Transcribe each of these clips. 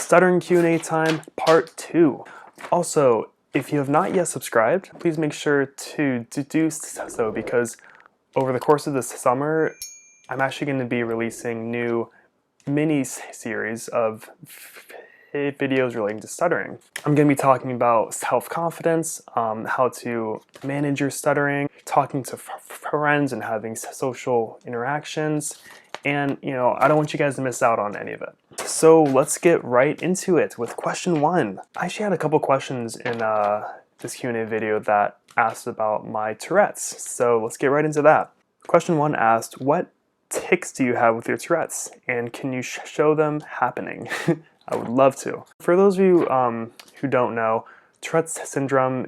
Stuttering Q&A time, part 2. Also, if you have not yet subscribed, please make sure to do so, because over the course of this summer, I'm actually going to be releasing new mini-series of videos relating to stuttering. I'm going to be talking about self-confidence, how to manage your stuttering, talking to friends and having social interactions, and I don't want you guys to miss out on any of it. So let's get right into it with question 1. I actually had a couple questions in this Q&A video that asked about my Tourette's, so let's get right into that. Question 1 asked, what tics do you have with your Tourette's, and can you show them happening? I would love to. For those of you who don't know, Tourette's syndrome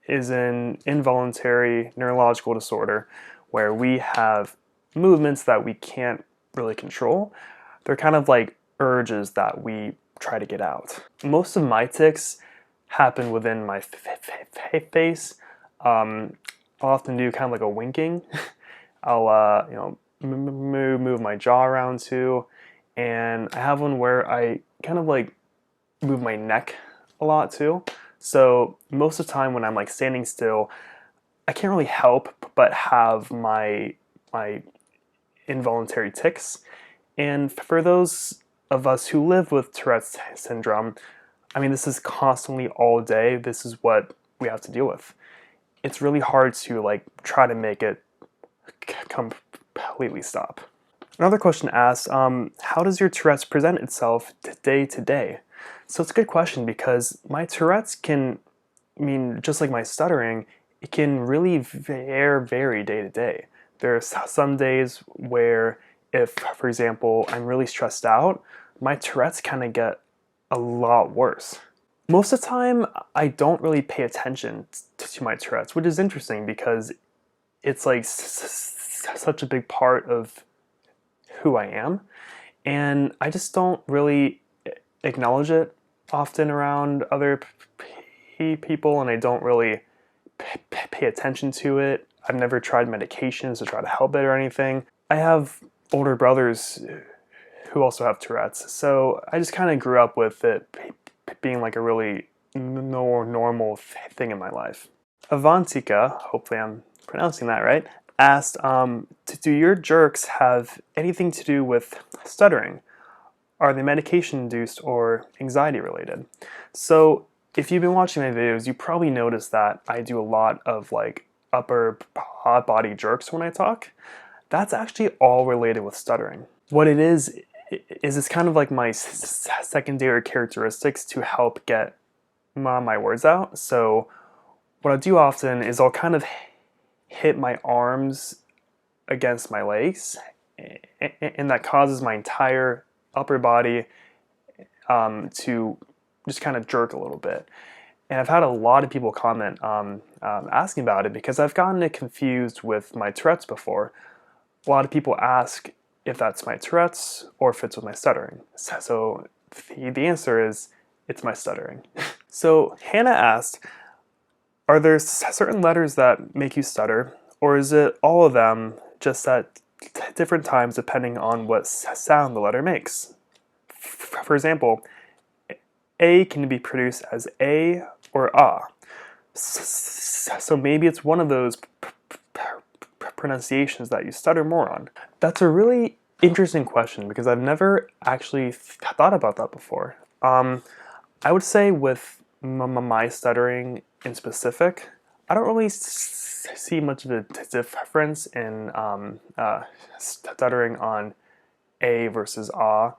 is an involuntary neurological disorder where we have movements that we can't really control. They're kind of like urges that we try to get out. Most of my tics happen within my face. I'll often do kind of like a winking. I'll move my jaw around too, and I have one where I kind of like move my neck a lot too. So most of the time when I'm like standing still, I can't really help but have my involuntary tics. And for those of us who live with Tourette's syndrome, I mean, this is constantly all day. This is what we have to deal with. It's really hard to like try to make it completely stop. Another question asked, how does your Tourette's present itself day to day? So it's a good question, because my Tourette's can, just like my stuttering, it can really vary day to day. There are some days where if, for example, I'm really stressed out, my Tourette's kind of get a lot worse. Most of the time, I don't really pay attention to my Tourette's, which is interesting because it's like such a big part of who I am, and I just don't really acknowledge it often around other people, and I don't really pay attention to it. I've never tried medications to try to help it or anything. I have older brothers who also have Tourette's, so I just kind of grew up with it being like a really normal thing in my life. Avantika, hopefully I'm pronouncing that right, asked, do your jerks have anything to do with stuttering? Are they medication-induced or anxiety-related? So if you've been watching my videos, you probably noticed that I do a lot of like upper body jerks when I talk. That's actually all related with stuttering. What it is it's kind of like my secondary characteristics to help get my words out. So what I do often is I'll kind of hit my arms against my legs, and that causes my entire upper body to just kind of jerk a little bit. And I've had a lot of people comment asking about it because I've gotten it confused with my Tourette's before. A lot of people ask if that's my Tourette's or if it's with my stuttering. So the answer is it's my stuttering. So Hannah asked, are there certain letters that make you stutter, or is it all of them just at different times depending on what sound the letter makes? For example, A can be produced as A or Ah. So maybe it's one of those pronunciations that you stutter more on. That's a really interesting question because I've never actually thought about that before. I would say with my stuttering in specific, I don't really see much of a difference in stuttering on A versus Ah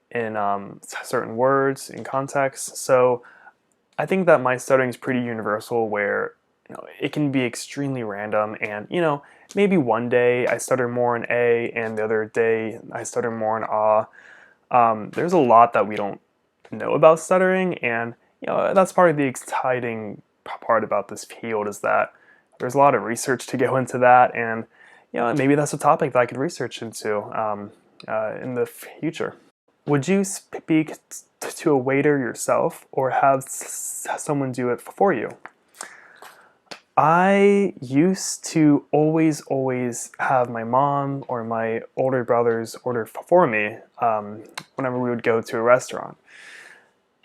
in certain words, in context. So I think that my stuttering is pretty universal, where it can be extremely random, and maybe one day I stutter more in A and the other day I stutter more in Ah. There's a lot that we don't know about stuttering, and that's part of the exciting part about this field, is that there's a lot of research to go into that, and maybe that's a topic that I could research into in the future. Would you speak to a waiter yourself or have someone do it for you? I used to always have my mom or my older brothers order for me whenever we would go to a restaurant.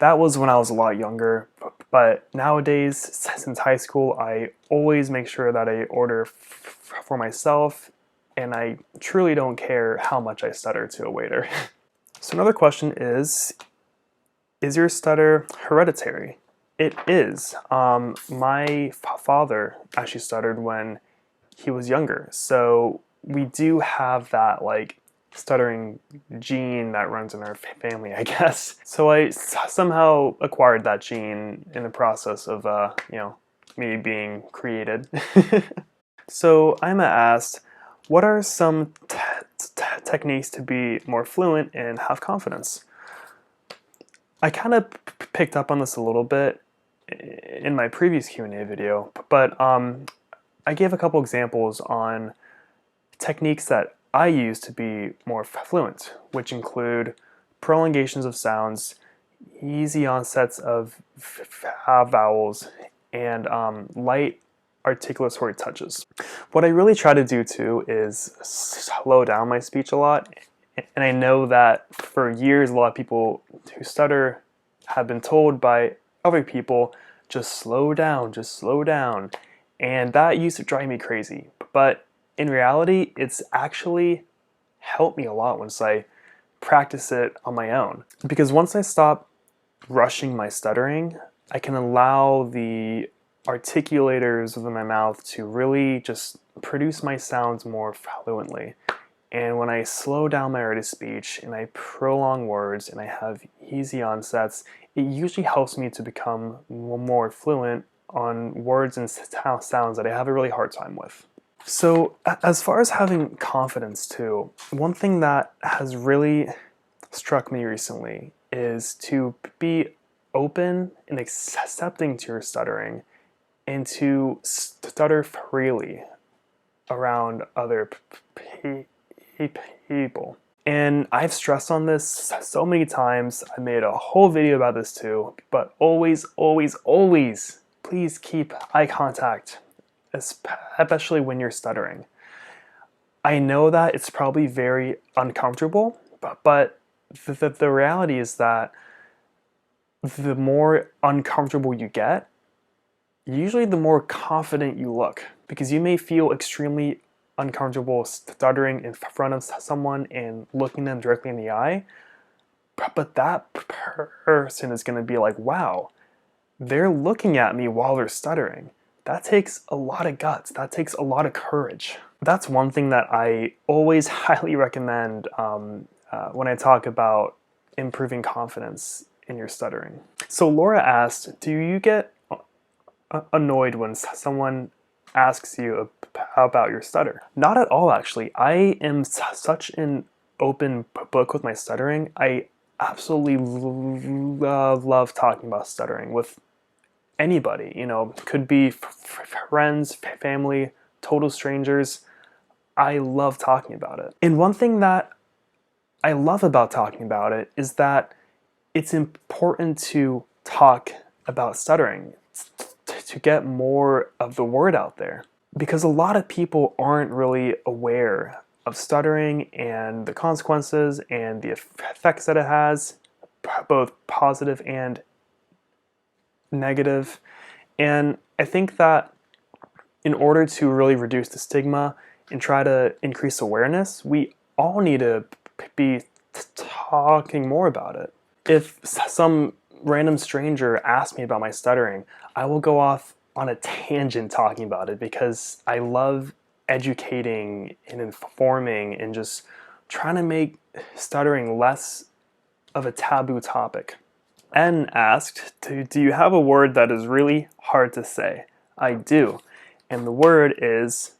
that was when I was a lot younger, but nowadays, since high school, I always make sure that I order for myself, and I truly don't care how much I stutter to a waiter. So another question is your stutter hereditary? It is. My father actually stuttered when he was younger, so we do have that like stuttering gene that runs in our family, I guess. So I somehow acquired that gene in the process of, me being created. So I'm asked, what are some techniques to be more fluent and have confidence? I kind of picked up on this a little bit in my previous Q&A video, but I gave a couple examples on techniques that I use to be more fluent, which include prolongations of sounds, easy onsets of vowels, and light articulatory touches. What I really try to do too is slow down my speech a lot, and I know that for years a lot of people who stutter have been told by other people, just slow down, and that used to drive me crazy. But in reality, it's actually helped me a lot once I practice it on my own. Because once I stop rushing my stuttering, I can allow the articulators within my mouth to really just produce my sounds more fluently. And when I slow down my rate of speech and I prolong words and I have easy onsets, it usually helps me to become more fluent on words and sounds that I have a really hard time with. So as far as having confidence too, one thing that has really struck me recently is to be open and accepting to your stuttering and to stutter freely around other people. And I've stressed on this so many times. I made a whole video about this too, but always, please keep eye contact, especially when you're stuttering. I know that it's probably very uncomfortable, but the reality is that the more uncomfortable you get, usually the more confident you look, because you may feel extremely uncomfortable stuttering in front of someone and looking them directly in the eye, but that person is going to be like, wow, they're looking at me while they're stuttering. That takes a lot of guts. That takes a lot of courage. That's one thing that I always highly recommend when I talk about improving confidence in your stuttering. So Laura asked, do you get annoyed when someone asks you about your stutter? Not at all, actually. I am such an open book with my stuttering. I absolutely love talking about stuttering with anybody. Could be friends, family, total strangers. I love talking about it. And one thing that I love about talking about it is that it's important to talk about stuttering, to get more of the word out there. Because a lot of people aren't really aware of stuttering and the consequences and the effects that it has, both positive and negative. And I think that in order to really reduce the stigma and try to increase awareness, we all need to be talking more about it. If some random stranger asks me about my stuttering, I will go off on a tangent talking about it because I love educating and informing and just trying to make stuttering less of a taboo topic. N asked, do you have a word that is really hard to say? I do. And the word is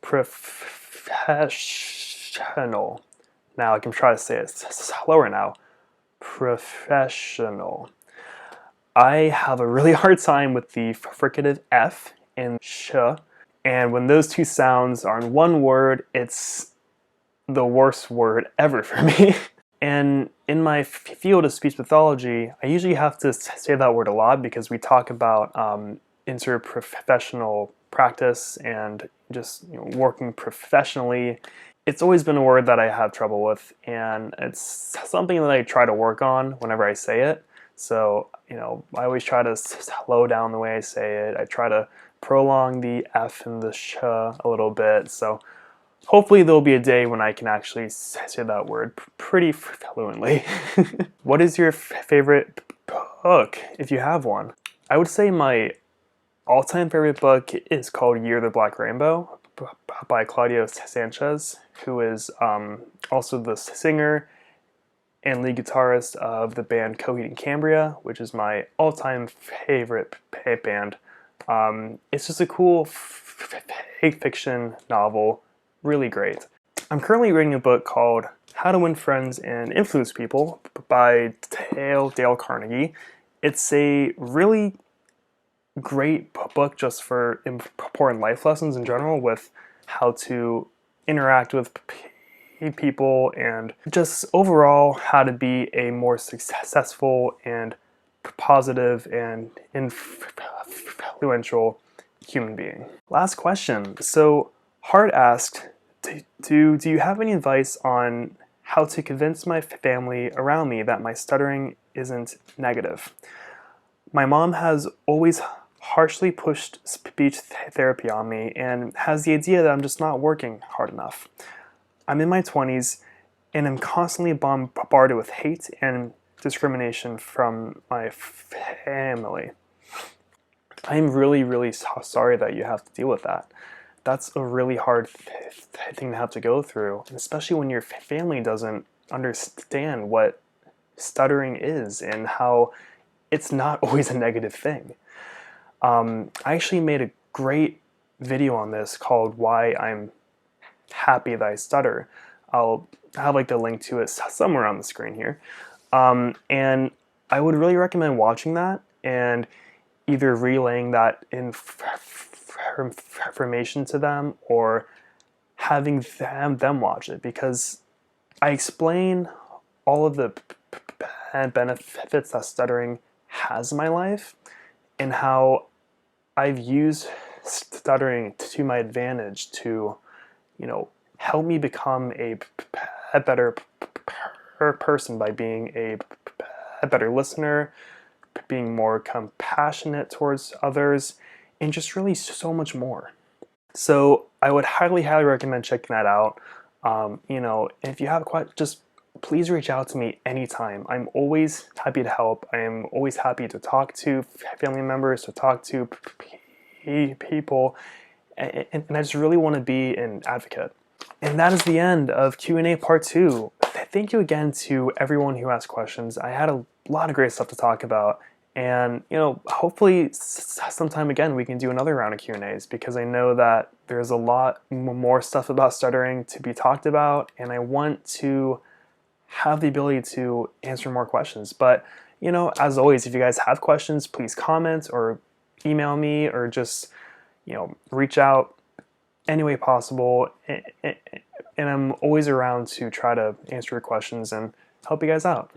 professional. Now I can try to say it slower now. Professional. I have a really hard time with the fricative F and sh, and when those two sounds are in one word, it's the worst word ever for me. And in my field of speech pathology, I usually have to say that word a lot because we talk about interprofessional practice and just working professionally. It's always been a word that I have trouble with, and it's something that I try to work on whenever I say it. So, I always try to slow down the way I say it. I try to prolong the F and the sh a little bit. So hopefully there'll be a day when I can actually say that word pretty fluently. What is your favorite book, if you have one? I would say my all-time favorite book is called Year of the Black Rainbow by Claudio Sanchez, who is also the singer and lead guitarist of the band Coheed and Cambria, which is my all-time favorite band. It's just a cool fake fiction novel, really great. I'm currently reading a book called How to Win Friends and Influence People by Dale Carnegie. It's a really great book just for important life lessons in general, with how to interact with people and just overall how to be a more successful and positive and influential human being. Last question. So Hart asked, do you have any advice on how to convince my family around me that my stuttering isn't negative? My mom has always harshly pushed speech therapy on me and has the idea that I'm just not working hard enough. I'm in my 20s and I'm constantly bombarded with hate and discrimination from my family. I'm really, really sorry that you have to deal with that. That's a really hard thing to have to go through, and especially when your family doesn't understand what stuttering is and how it's not always a negative thing. I actually made a great video on this called Why I'm Happy That I Stutter. I'll have like the link to it somewhere on the screen here. And I would really recommend watching that and either relaying that information to them or having them watch it, because I explain all of the benefits that stuttering has in my life and how I've used stuttering to my advantage to, help me become a better person by being a better listener, being more compassionate towards others, and just really so much more. So I would highly, highly recommend checking that out. If you have questions, just please reach out to me anytime. I'm always happy to help. I am always happy to talk to family members, to talk to people, and I just really want to be an advocate. And that is the end of Q&A part 2. Thank you again to everyone who asked questions. I had a lot of great stuff to talk about. And, hopefully sometime again we can do another round of Q&As, because I know that there's a lot more stuff about stuttering to be talked about, and I want to have the ability to answer more questions. But, as always, if you guys have questions, please comment or email me or just, reach out any way possible. And I'm always around to try to answer your questions and help you guys out.